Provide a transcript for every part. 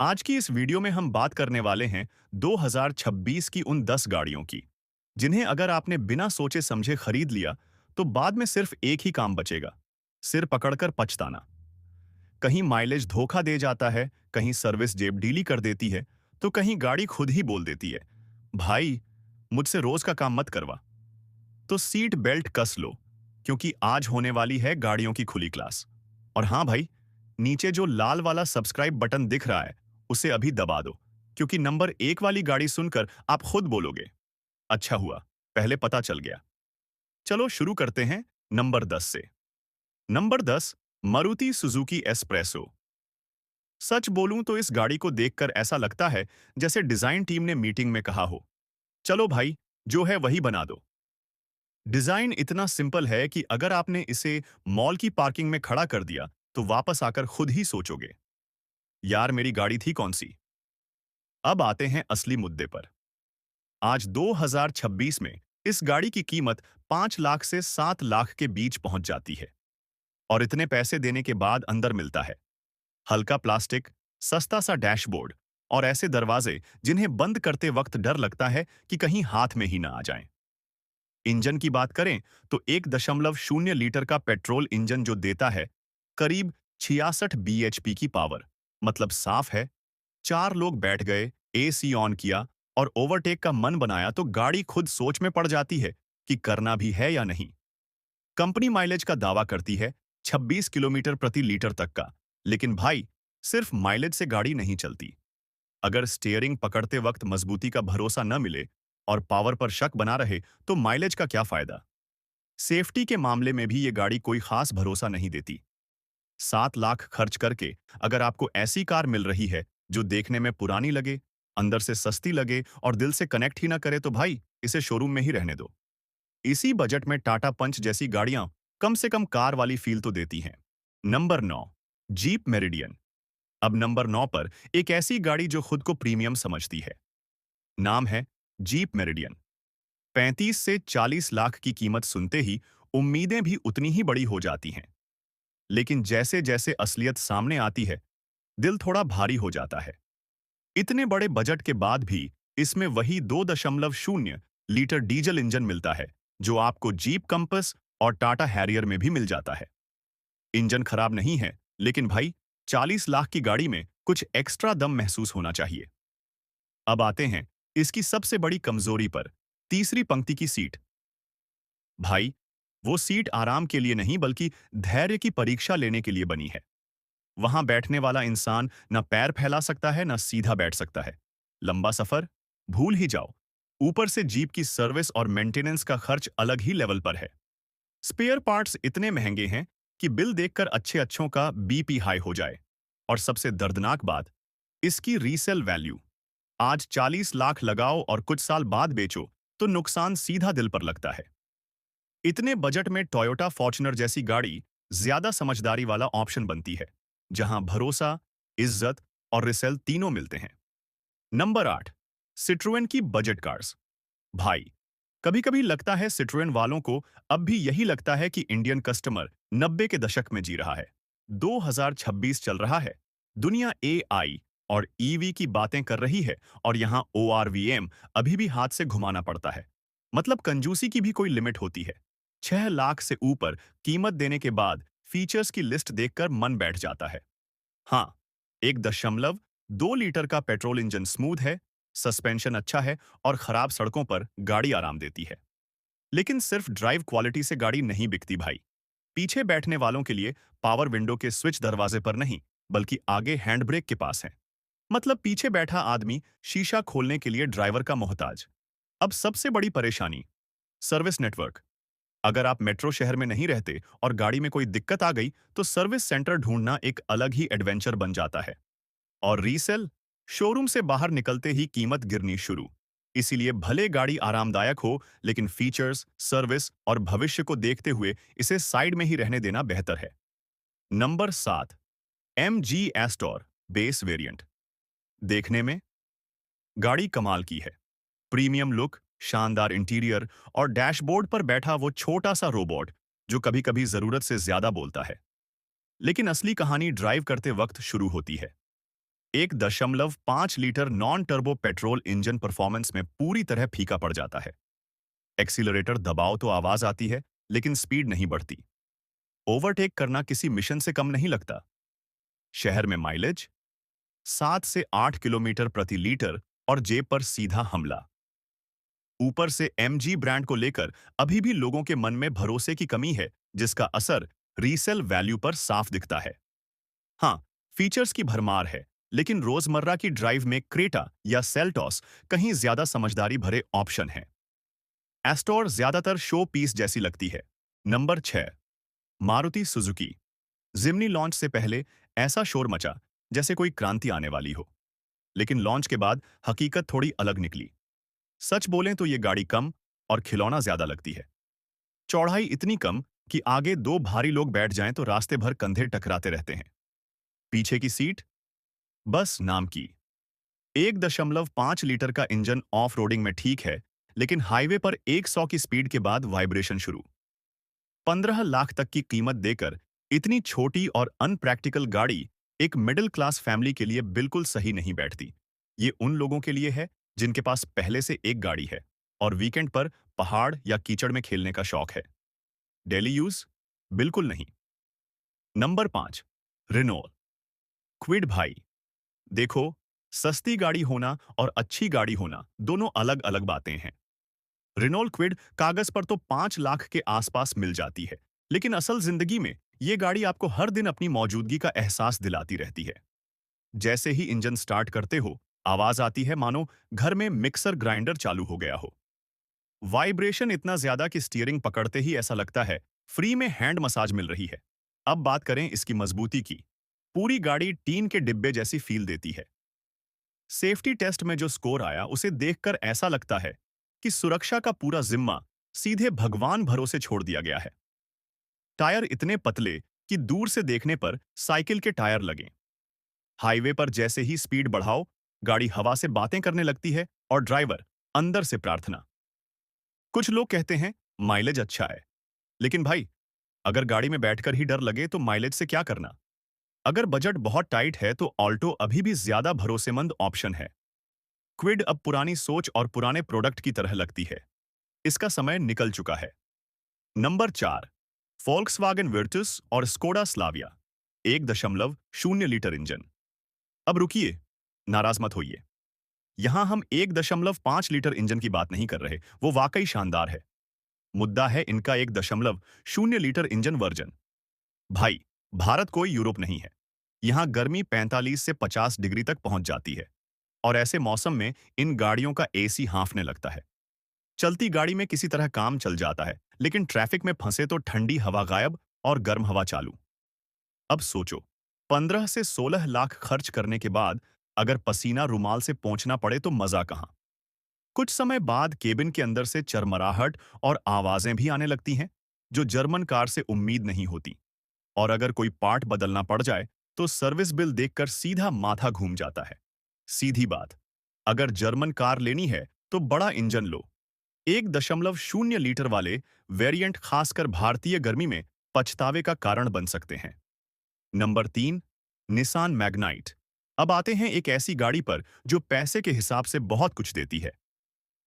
आज की इस वीडियो में हम बात करने वाले हैं 2026 की उन 10 गाड़ियों की, जिन्हें अगर आपने बिना सोचे समझे खरीद लिया, तो बाद में सिर्फ एक ही काम बचेगा, सिर पकड़कर पछताना। कहीं माइलेज धोखा दे जाता है, कहीं सर्विस जेब ढीली कर देती है, तो कहीं गाड़ी खुद ही बोल देती है, भाई, मुझसे रोज का काम मत करवा। तो सीट बेल्ट कस लो, क्योंकि आज होने वाली है गाड़ियों की खुली क्लास। और हाँ भाई, नीचे जो लाल वाला सब्सक्राइब बटन दिख रहा है, उसे अभी दबा दो, क्योंकि नंबर 1 वाली गाड़ी सुनकर आप खुद बोलोगे, अच्छा हुआ, पहले पता चल गया। चलो शुरू करते हैं नंबर 10 से। Number 10, Maruti Suzuki Espresso. सच बोलूं तो इस गाड़ी को देखकर ऐसा लगता है जैसे डिजाइन टीम ने मीटिंग में कहा हो, चलो भाई, जो है वही बना दो। डिजाइन इतना सिंपल है कि अगर आपने इसे मॉल की पार्किंग में खड़ा कर दिया, तो वापस आकर खुद ही सोचोगे, यार मेरी गाड़ी थी कौन सी। अब आते हैं असली मुद्दे पर। आज 2026 में इस गाड़ी की कीमत 5 लाख से 7 लाख के बीच पहुंच जाती है। और इतने पैसे देने के बाद अंदर मिलता है हल्का प्लास्टिक, सस्ता सा डैशबोर्ड और ऐसे दरवाजे जिन्हें बंद करते वक्त डर लगता है कि कहीं हाथ में ही ना आ जाएं। इंजन की बात करें तो 1.0 लीटर का पेट्रोल इंजन जो देता है करीब 66 bhp की पावर, मतलब साफ है। 4 लोग बैठ गए, एसी ऑन किया और ओवरटेक का मन बनाया तो गाड़ी खुद सोच में पड़ जाती है कि करना भी है या नहीं। कंपनी माइलेज का दावा करती है 26 किलोमीटर प्रति लीटर तक का, लेकिन भाई, सिर्फ माइलेज से गाड़ी नहीं चलती। अगर स्टीयरिंग पकड़ते वक्त मजबूती का भरोसा न मिले और पावर पर शक बना रहे, तो माइलेज का क्या फायदा। सेफ्टी के मामले में भी ये गाड़ी कोई खास भरोसा नहीं देती। 7 लाख खर्च करके अगर आपको ऐसी कार मिल रही है जो देखने में पुरानी लगे, अंदर से सस्ती लगे और दिल से कनेक्ट ही ना करे, तो भाई इसे शोरूम में ही रहने दो। इसी बजट में टाटा पंच जैसी गाड़ियां कम से कम कार वाली फील तो देती हैं। Number 9, jeep meridian. अब नंबर 9 पर एक ऐसी गाड़ी जो खुद को प्रीमियम समझती है। नाम है जीप मेरिडियन। 35 से 40 लाख की कीमत सुनते ही उम्मीदें भी उतनी ही बड़ी हो जाती हैं। लेकिन जैसे जैसे असलियत सामने आती है, दिल थोड़ा भारी हो जाता है। इतने बड़े बजट के बाद भी इसमें वही 2.0 लीटर डीजल इंजन मिलता है जो आपको जीप कंपस और टाटा हैरियर में भी मिल जाता है। इंजन खराब नहीं है, लेकिन भाई, 40 लाख की गाड़ी में कुछ एक्स्ट्रा दम महसूस होना चाहिए। अब आते हैं इसकी सबसे बड़ी कमजोरी पर, तीसरी पंक्ति की सीट। भाई, वो सीट आराम के लिए नहीं बल्कि धैर्य की परीक्षा लेने के लिए बनी है। वहां बैठने वाला इंसान ना पैर फैला सकता है ना सीधा बैठ सकता है। लंबा सफर भूल ही जाओ। ऊपर से जीप की सर्विस और मेंटेनेंस का खर्च अलग ही लेवल पर है। स्पेयर पार्ट्स इतने महंगे हैं कि बिल देखकर अच्छे अच्छों का बीपी हाई हो जाए। और सबसे दर्दनाक बात, इसकी रीसेल वैल्यू। आज 40 लाख लगाओ और कुछ साल बाद बेचो, तो नुकसान सीधा दिल पर लगता है। इतने बजट में टोयोटा फॉर्च्यूनर जैसी गाड़ी ज्यादा समझदारी वाला ऑप्शन बनती है, जहां भरोसा, इज्जत और रिसेल तीनों मिलते हैं। नंबर 8, सिट्रोएन की बजट कार्स। भाई, कभी कभी लगता है सिट्रोएन वालों को अब भी यही लगता है कि इंडियन कस्टमर 90 के दशक में जी रहा है। 2026 चल रहा है, दुनिया एआई और ईवी की बातें कर रही है, और यहां ओआरवीएम अभी भी हाथ से घुमाना पड़ता है। मतलब कंजूसी की भी कोई लिमिट होती है। 6 लाख से ऊपर कीमत देने के बाद फीचर्स की लिस्ट देखकर मन बैठ जाता है। हाँ, 1.2 लीटर का पेट्रोल इंजन स्मूथ है, सस्पेंशन अच्छा है और खराब सड़कों पर गाड़ी आराम देती है। लेकिन सिर्फ ड्राइव क्वालिटी से गाड़ी नहीं बिकती भाई। पीछे बैठने वालों के लिए पावर विंडो के स्विच दरवाजे पर नहीं, बल्कि आगे हैंड ब्रेक के पास है। मतलब पीछे बैठा आदमी शीशा खोलने के लिए ड्राइवर का मोहताज। अब सबसे बड़ी परेशानी, सर्विस नेटवर्क। अगर आप मेट्रो शहर में नहीं रहते और गाड़ी में कोई दिक्कत आ गई, तो सर्विस सेंटर ढूंढना एक अलग ही एडवेंचर बन जाता है। और रीसेल, शोरूम से बाहर निकलते ही कीमत गिरनी शुरू। इसीलिए भले गाड़ी आरामदायक हो, लेकिन फीचर्स, सर्विस और भविष्य को देखते हुए इसे साइड में ही रहने देना बेहतर है। Number 7, M G Astor base variant. देखने में गाड़ी कमाल की है। प्रीमियम लुक, शानदार इंटीरियर और डैशबोर्ड पर बैठा वो छोटा सा रोबोट जो कभी-कभी जरूरत से ज्यादा बोलता है। लेकिन असली कहानी ड्राइव करते वक्त शुरू होती है। 1.5 litre non turbo petrol engine performance में पूरी तरह फीका पड़ जाता है। एक्सीलरेटर दबाओ तो आवाज आती है, लेकिन स्पीड नहीं बढ़ती। ओवरटेक करना किसी मिशन से कम नहीं लगता। शहर में माइलेज 7 से 8 किलोमीटर प्रति लीटर और जेब पर सीधा हमला। ऊपर से एमजी ब्रांड को लेकर अभी भी लोगों के मन में भरोसे की कमी है, जिसका असर रीसेल वैल्यू पर साफ दिखता है। हाँ, फीचर्स की भरमार है, लेकिन रोजमर्रा की ड्राइव में क्रेटा या सेल्टॉस कहीं ज्यादा समझदारी भरे ऑप्शन हैं। एस्टोर ज्यादातर शो पीस जैसी लगती है। Number 6, Maruti Suzuki. Jimny launch से पहले ऐसा शोर मचा जैसे कोई क्रांति आने वाली हो, लेकिन लॉन्च के बाद हकीकत थोड़ी अलग निकली। सच बोलें तो ये गाड़ी कम और खिलौना ज्यादा लगती है। चौड़ाई इतनी कम कि आगे दो भारी लोग बैठ जाएं तो रास्ते भर कंधे टकराते रहते हैं। पीछे की सीट बस नाम की। 1.5 लीटर का इंजन ऑफ रोडिंग में ठीक है, लेकिन हाईवे पर 100 की स्पीड के बाद वाइब्रेशन शुरू। 15 लाख तक की कीमत देकर इतनी छोटी और अनप्रैक्टिकल गाड़ी एक मिडिल क्लास फैमिली के लिए बिल्कुल सही नहीं बैठती। ये उन लोगों के लिए है जिनके पास पहले से एक गाड़ी है और वीकेंड पर पहाड़ या कीचड़ में खेलने का शौक है। डेली यूज बिल्कुल नहीं। Number 5, Renault Kwid. भाई देखो, सस्ती गाड़ी होना और अच्छी गाड़ी होना दोनों अलग अलग बातें हैं। रिनोल्ट क्विड कागज पर तो 5 लाख के आसपास मिल जाती है, लेकिन असल जिंदगी में ये गाड़ी आपको हर दिन अपनी मौजूदगी का एहसास दिलाती रहती है। जैसे ही इंजन स्टार्ट करते हो, आवाज आती है मानो घर में मिक्सर ग्राइंडर चालू हो गया हो। वाइब्रेशन इतना ज्यादा कि स्टीयरिंग पकड़ते ही ऐसा लगता है फ्री में हैंड मसाज मिल रही है। अब बात करें इसकी मजबूती की। पूरी गाड़ी टीन के डिब्बे जैसी फील देती है। सेफ्टी टेस्ट में जो स्कोर आया उसे देखकर ऐसा लगता है कि सुरक्षा का पूरा जिम्मा सीधे भगवान भरोसे छोड़ दिया गया है। टायर इतने पतले कि दूर से देखने पर साइकिल के टायर लगें। हाईवे पर जैसे ही स्पीड बढ़ाओ, गाड़ी हवा से बातें करने लगती है और ड्राइवर अंदर से प्रार्थना। कुछ लोग कहते हैं माइलेज अच्छा है, लेकिन भाई, अगर गाड़ी में बैठकर ही डर लगे तो माइलेज से क्या करना। अगर बजट बहुत टाइट है तो ऑल्टो अभी भी ज्यादा भरोसेमंद ऑप्शन है। क्विड अब पुरानी सोच और पुराने प्रोडक्ट की तरह लगती है। इसका समय निकल चुका है। नंबर 4, वोल्क्सवैगन वर्टस और स्कोडा स्लाविया। 1.0 litre engine. अब रुकिए, नाराज मत होइए। यहां हम 1.5 लीटर इंजन की बात नहीं कर रहे, वो वाकई शानदार है। मुद्दा है इनका 1.0 लीटर इंजन वर्जन। भाई, भारत कोई यूरोप नहीं है। यहां गर्मी 45 से 50 डिग्री तक पहुंच जाती है, और ऐसे मौसम में इन गाड़ियों का एसी हाँफने लगता है। चलती गाड़ी में किसी तरह काम चल जाता है, लेकिन ट्रैफिक में फंसे तो ठंडी हवा गायब और गर्म हवा चालू। अब सोचो, 15 से 16 लाख खर्च करने के बाद अगर पसीना रुमाल से पोंछना पड़े तो मजा कहां। कुछ समय बाद केबिन के अंदर से चरमराहट और आवाजें भी आने लगती हैं, जो जर्मन कार से उम्मीद नहीं होती। और अगर कोई पार्ट बदलना पड़ जाए तो सर्विस बिल देखकर सीधा माथा घूम जाता है। सीधी बात, अगर जर्मन कार लेनी है तो बड़ा इंजन लो। 1.0 लीटर वाले वेरिएंट खासकर भारतीय गर्मी में पछतावे का कारण बन सकते हैं। Number 3, Nissan Magnite. अब आते हैं एक ऐसी गाड़ी पर जो पैसे के हिसाब से बहुत कुछ देती है।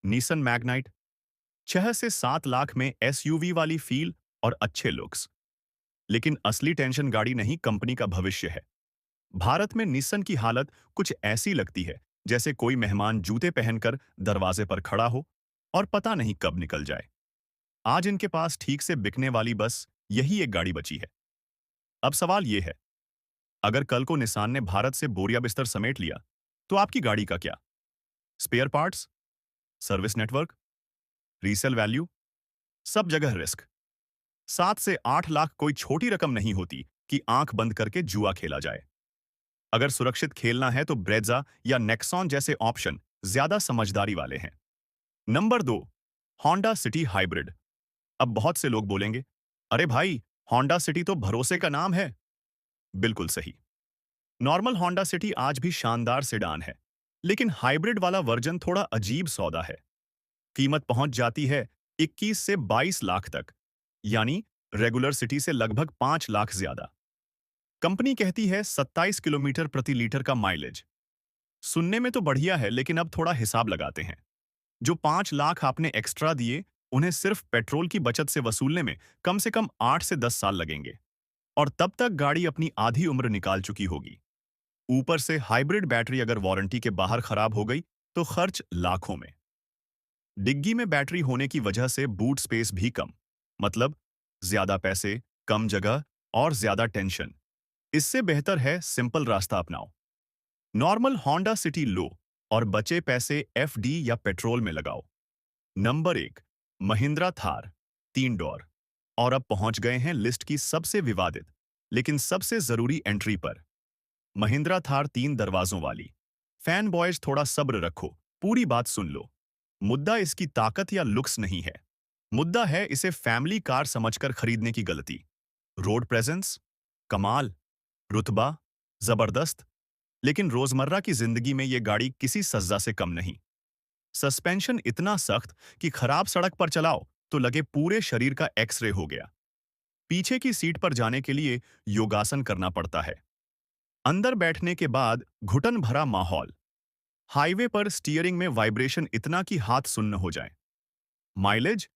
निसान मैग्नाइट 6 से 7 लाख में एसयूवी वाली फील और अच्छे लुक्स। लेकिन असली टेंशन गाड़ी नहीं, कंपनी का भविष्य है। भारत में निसान की हालत कुछ ऐसी लगती है जैसे कोई मेहमान जूते पहनकर दरवाजे पर खड़ा हो और पता नहीं कब निकल जाए। आज इनके पास ठीक से बिकने वाली बस यही एक गाड़ी बची है। अब सवाल यह है, अगर कल को निसान ने भारत से बोरिया बिस्तर समेट लिया, तो आपकी गाड़ी का क्या? Spare parts, service network, resale value, सब जगह रिस्क। 7 से 8 लाख कोई छोटी रकम नहीं होती कि आंख बंद करके जुआ खेला जाए। अगर सुरक्षित खेलना है तो ब्रेजा या नेक्सॉन जैसे ऑप्शन ज्यादा समझदारी वाले हैं। Number 2, Honda city hybrid. अब बहुत से लोग बोलेंगे, अरे भाई, होंडा सिटी तो भरोसे का नाम है। बिल्कुल सही। नॉर्मल होंडा सिटी आज भी शानदार सेडान है, लेकिन हाइब्रिड वाला वर्जन थोड़ा अजीब सौदा है। कीमत पहुंच जाती है 21 से 22 लाख तक, यानी रेगुलर सिटी से लगभग 5 लाख ज्यादा। कंपनी कहती है 27 किलोमीटर प्रति लीटर का माइलेज, सुनने में तो बढ़िया है, लेकिन अब थोड़ा हिसाब लगाते हैं। जो 5 लाख आपने एक्स्ट्रा दिए, उन्हें सिर्फ पेट्रोल की बचत से वसूलने में कम से कम 8 से 10 साल लगेंगे। और तब तक गाड़ी अपनी आधी उम्र निकाल चुकी होगी। ऊपर से हाइब्रिड बैटरी अगर वारंटी के बाहर खराब हो गई, तो खर्च लाखों में। डिग्गी में बैटरी होने की वजह से बूट स्पेस भी कम। मतलब ज्यादा पैसे, कम जगह और ज्यादा टेंशन। इससे बेहतर है सिंपल रास्ता अपनाओ। नॉर्मल होंडा सिटी लो और बचे पैसे एफडी या पेट्रोल में लगाओ। Number 1, Mahindra Thar, 3 door. और अब पहुंच गए हैं लिस्ट की सबसे विवादित, लेकिन सबसे जरूरी एंट्री पर। महिंद्रा थार 3 दरवाजों वाली। फैन बॉयज थोड़ा सब्र रखो, पूरी बात सुन लो। मुद्दा इसकी ताकत या लुक्स नहीं है। मुद्दा है इसे फैमिली कार समझकर खरीदने की गलती। रोड प्रेजेंस कमाल, रुतबा जबरदस्त, लेकिन रोजमर्रा की जिंदगी में ये गाड़ी किसी सज्जा से कम नहीं। सस्पेंशन इतना सख्त कि खराब सड़क पर चलाओ तो लगे पूरे शरीर का एक्सरे हो गया। पीछे की सीट पर जाने के लिए योगासन करना पड़ता है। अंदर बैठने के बाद घुटन भरा माहौल। हाईवे पर स्टीयरिंग में वाइब्रेशन इतना कि हाथ सुन्न हो जाए। माइलेज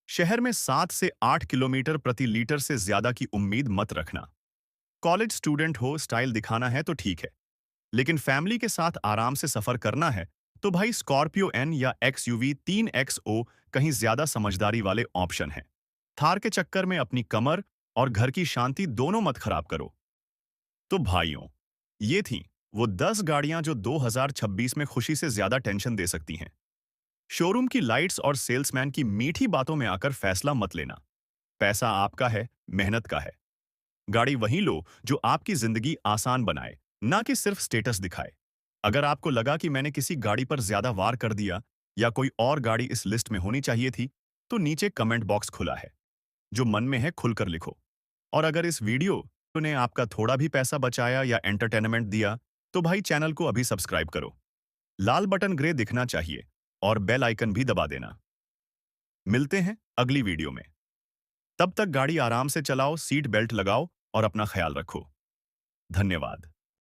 शहर में 7 से 8 किलोमीटर प्रति लीटर से ज्यादा की उम्मीद मत रखना। कॉलेज स्टूडेंट हो, स्टाइल दिखाना है तो ठीक है, लेकिन फैमिली के साथ आराम से सफर करना है तो भाई स्कॉर्पियो एन या एक्सयूवी 3XO कहीं ज्यादा समझदारी वाले ऑप्शन हैं। थार के चक्कर में अपनी कमर और घर की शांति दोनों मत खराब करो। तो भाइयों, ये थी वो 10 गाड़ियां जो 2026 में खुशी से ज्यादा टेंशन दे सकती हैं। शोरूम की लाइट्स और सेल्समैन की मीठी बातों में आकर फैसला मत लेना। पैसा आपका है, मेहनत का है। गाड़ी वही लो जो आपकी जिंदगी आसान बनाए, ना कि सिर्फ स्टेटस दिखाए। अगर आपको लगा कि मैंने किसी गाड़ी पर ज्यादा वार कर दिया या कोई और गाड़ी इस लिस्ट में होनी चाहिए थी, तो नीचे कमेंट बॉक्स खुला है। जो मन में है खुलकर लिखो। और अगर इस वीडियो ने आपका थोड़ा भी पैसा बचाया या एंटरटेनमेंट दिया, तो भाई चैनल को अभी सब्सक्राइब करो। लाल बटन ग्रे दिखना चाहिए और बेल आइकन भी दबा देना। मिलते हैं अगली वीडियो में। तब तक गाड़ी आराम से चलाओ, सीट बेल्ट लगाओ और अपना ख्याल रखो। धन्यवाद।